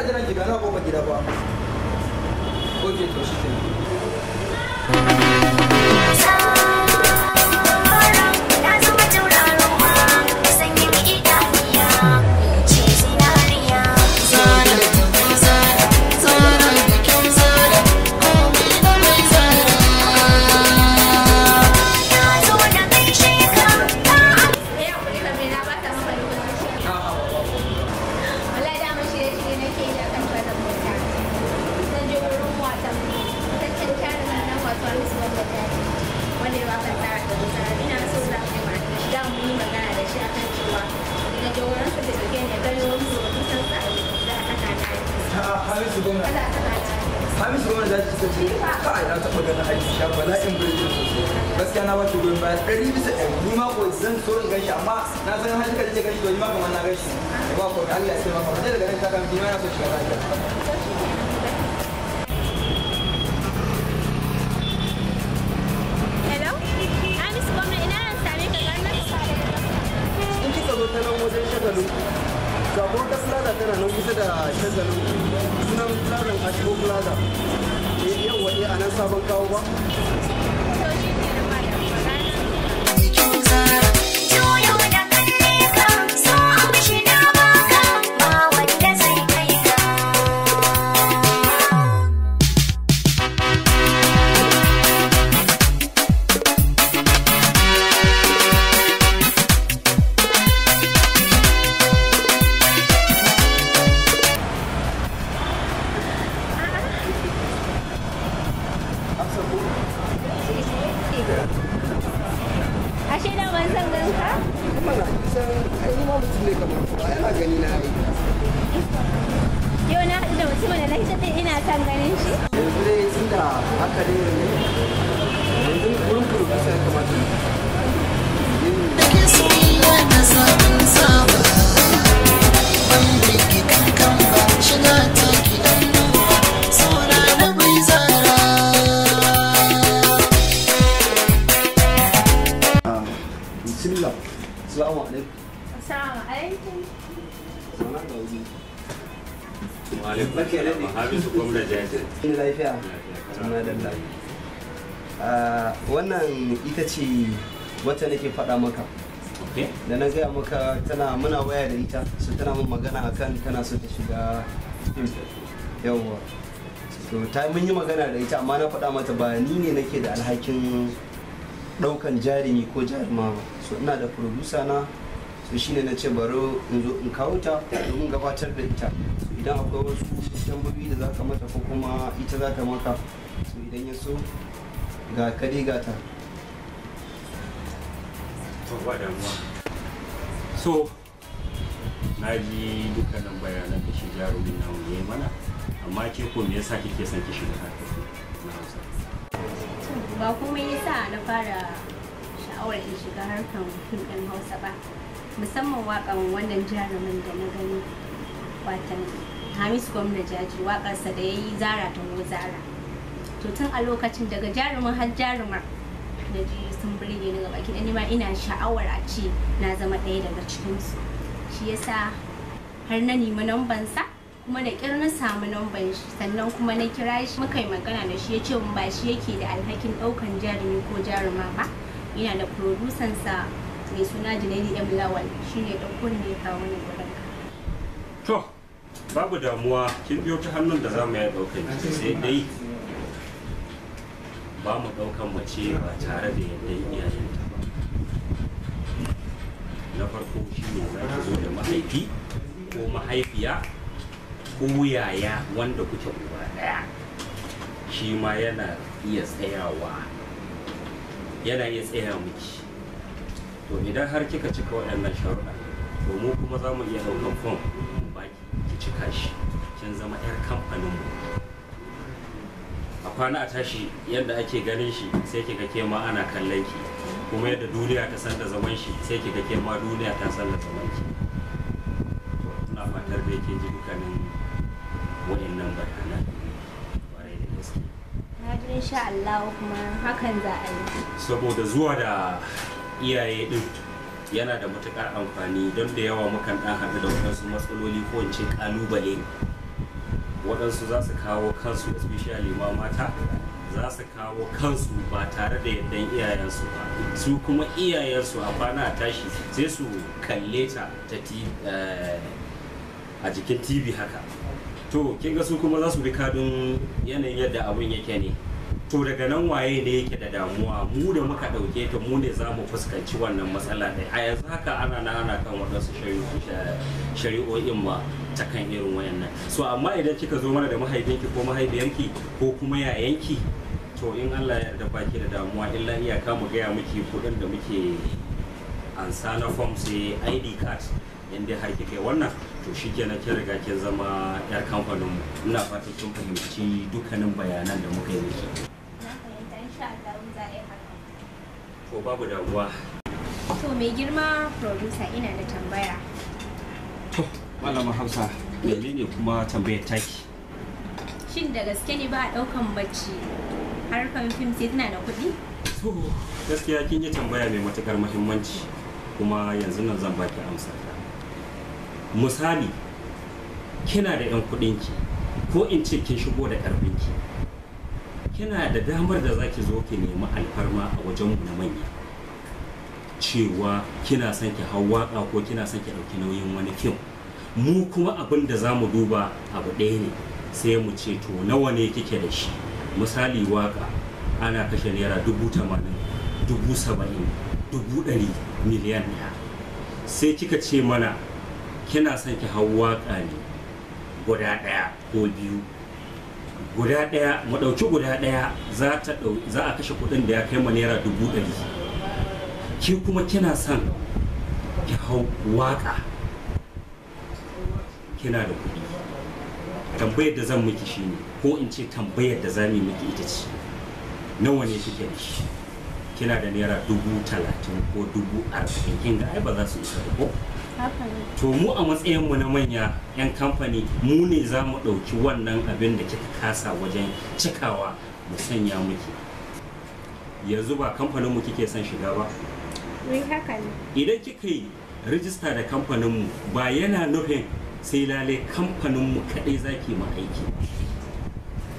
ina jiran ki gana ko ba gida ba. Oke to shi kenan. Hamisu gwamna za ki sace kai na taɓa ganin Aisha bala'in birnin sosai gaskiya na bashi goyon baya 100% ni ma ko zan so in gaishe amma na san har kika je gaishe to ni ma kamar na gaishe ba ko Allah ya sai maka daga nan ta kan ni ma na so shiga lafiya. Hello Hamisu gwamna ina ran same ka ganin in kika zo ta nan wajen shagalin gabo ta plaza tana nan kusa da shagalin sunan plazan Ashko Plaza yau waje a nan sabon kawo ba ashe da ban san ganka? mana san ai ma mutum ne kamar ba yana gani na ai yau na haɗu da mutumin da na hita ina son ganin shi yanzu dai inda haka dai ne yanzu wurin kurkusa ya kamata Bismillah. Assalamu alaikum. Assalamu alaikum. Wa alaikum assalam. Hamisu gwamna jaje. Ina lafiya. Alhamdulillah. Wannan ita ce wacce nake faɗa maka. Okay. Da na gaya maka tana muna waya da ita, so tana mun magana akan tana so ta shiga fim. Yawwa. So ta mun yi magana da ita amma na faɗa mata ba ni ne nake da alhakin ɗaukan jarumi ko jaruma ba. So ina da producer na, so shine na ce baro in zo in kawo ta domin gabatar da ita. So idan akwai wasu tambayoyi da zaka mata ko kuma ita za ta maka, so idan ya so ga kade gata. Ba damuwa. So na ji dukkanin bayanan da shi jarumin namu ya yi mana, amma ke ko me yasa kike son ki shiga harkar na Hausa? Ba kuma yasa na fara sha'awar in shiga harkar fim ɗin Hausa ba, musamman waƙan wannan jarumin da na gani, watan Hamisu gwamna jaji waƙarsa da ya yi Zara ta Zara. To tun a lokacin daga jarumin har jarumar da ji sun burge ni gaba ki ni ma ina sha'awar a ce na zama ɗaya daga cikinsu. Shi yasa har na nemi nambansa kuma da ƙyar na samu namban shi, sannan kuma na kira shi muka yi magana da shi ya ce mun ba shi yake da alhakin ɗaukan jarumi ko jaruma ba, yana da produsansa mai suna Junaidu M Lawal, shi ne ɗauko ne ya kawo ni gurin ka. To babu damuwa, kin biyo ta hannun da za mu yi ɗaukan ki, sai dai ba mu ɗaukan mace ba tare da yadda iyayenta ba. Na farko shi ne za ki zo da mahaifi ko mahaifiya ko yaya wanda kuke uba ɗaya, shi ma yana iya tsayawa miki. To idan har kika cika waɗannan sharuɗa, to mu kuma za mu iya ɗaukan fom mu baki ki cika shi, kin zama 'yar kamfanin mu. A kwana a tashi yadda ake ganin shi sai kiga ke ma ana kallon ki, kuma yadda duniya ta san da zaman shi sai kiga ke ma duniya ta san da zaman ki. Ina fatar da yake ji dukkanin waɗannan bayanan ƙwarai da gaske. Na ji insha Allah kuma hakan za a yi. Saboda zuwa da iyaye din yana da matuƙar amfani, don da yawa mukan ɗan haɗu da wasu matsaloli ko in ce ƙalubale waɗansu za su kawo kansu especially ma mata za su kawo kansu ba tare da yardan iyayensu ba, su kuma iyayensu a kwana a tashi sai su kalle ta a jikin tv haka. To kin ga su kuma za su bi kadin yanayin yadda abin yake ne. To daga nan waye ne yake da damuwa, mu da muka ɗauke ta mu ne za mu fuskanci wannan matsala ɗaya. A yanzu haka ana kan waɗansu shari'o'in ma ta kan irin wayannan. So amma idan kika zo mana da mahaifinki ko mahaifiyarki ko kuma yayanki, to in Allah ya yarda baki da damuwa, illa iyaka mu gaya miki kuɗin da muke ansa na form sai ID card. In dai har kika yi wannan, to shi kenan kin riga kin zama yar kamfanin mu. Ina fatan kin fahimci dukkanin bayanan da muka yi miki. To babu damuwa. To mai girma producer, ina da tambaya. To malama Hausa, menene kuma tambayar taki? Shin da gaske ne ba a ɗaukan bacci harkar fim sai tana da kuɗi? To gaskiya kin yi tambaya mai matukar muhimmanci, kuma yanzu nan zan baki amsa. Misali, kina da 'yan kuɗinki ko in ce kin shigo da ƙarfinki, kina da damar da zaki zo ki nemi alfarma a wajenmu na manya cewa kina son ki hau waka ko kina son ki ɗauki nauyin wani fim. Mu kuma abin da za mu duba abu ɗaya ne, sai mu ce to nawa ne kike da shi. Misali, waka ana kashe naira 80,000, 70,000, 100,000, miliyan ɗaya. Sai kika ce mana kina son ki hau waka ne guda ɗaya ko biyu. Guda ɗaya, mu ɗauki guda ɗaya za a kashe kuɗin da ya kai ma naira 100,000. Ki kuma kina son ki hau waka, kina da kuɗi. Tambayar da zan miki shine, ko in ce tambayar da za mu miki ita ce, nawa ne kike da shi? Kina da naira 30,000 ko 40,000, kin ga ai ba za su isa da ko? To mu a matsayinmu na manya 'yan kamfani, mu ne za mu ɗauki wannan abin da kika kasa wajen cikawa mu sanya miki. Yanzu ba kamfaninmu kike son shiga ba? Idan kika yi rijista da kamfaninmu, ba yana nufin sai lalai kamfaninmu kaɗai za ki ma aiki.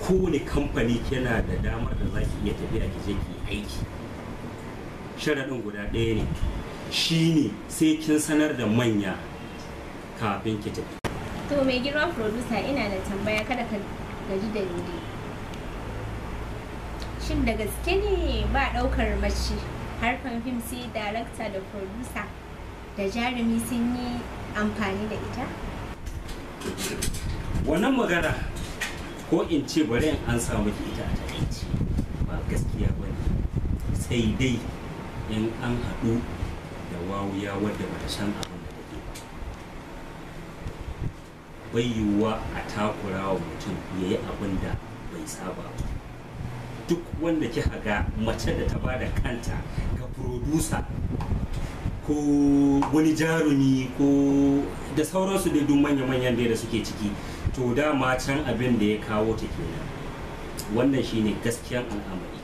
Kowane kamfani yana da damar da za ki iya tafiya ki je ki aiki. Sharaɗin guda ɗaya ne, shine sai kin sanar da manya kafin ki tafi. To mai girman producer, ina da tambaya, kada ka gaji da ni. Shin da gaske ne ba ɗaukar mace harkar fim sai director da producer da jarumi sun yi amfani da ita? Wannan magana, ko in ce bari in an samu ki ita a takaici, ba gaskiya ba ne. Sai dai in an haɗu da wawuya wadda bata san abin da take ba. Bai yiwuwa a takura wa mutum ya yi abin da bai saba ba. Duk wanda kika ga mace da ta bada kanta ga producer ko wani jarumi ko da sauransu dai duk manya-manyan da suke ciki, to dama can abin da ya kawo ta kenan. Wannan shine gaskiyan al'amari.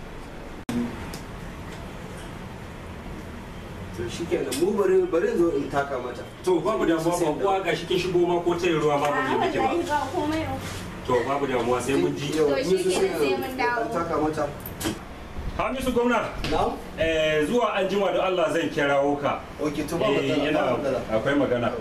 To shikenan, mu bari zo in taka mata. To babu damuwa, ba kuwa ga shi kin shigo ma ko tayin ruwa ma ba mu miki ba. To babu damuwa, sai mun ji. To shikenan, sai mun dawo. Taka mata. Hamisu gwamna. Na'am. Zuwa an jima da Allah zan kirawo ka. Okay, to babu matsala. Akwai magana.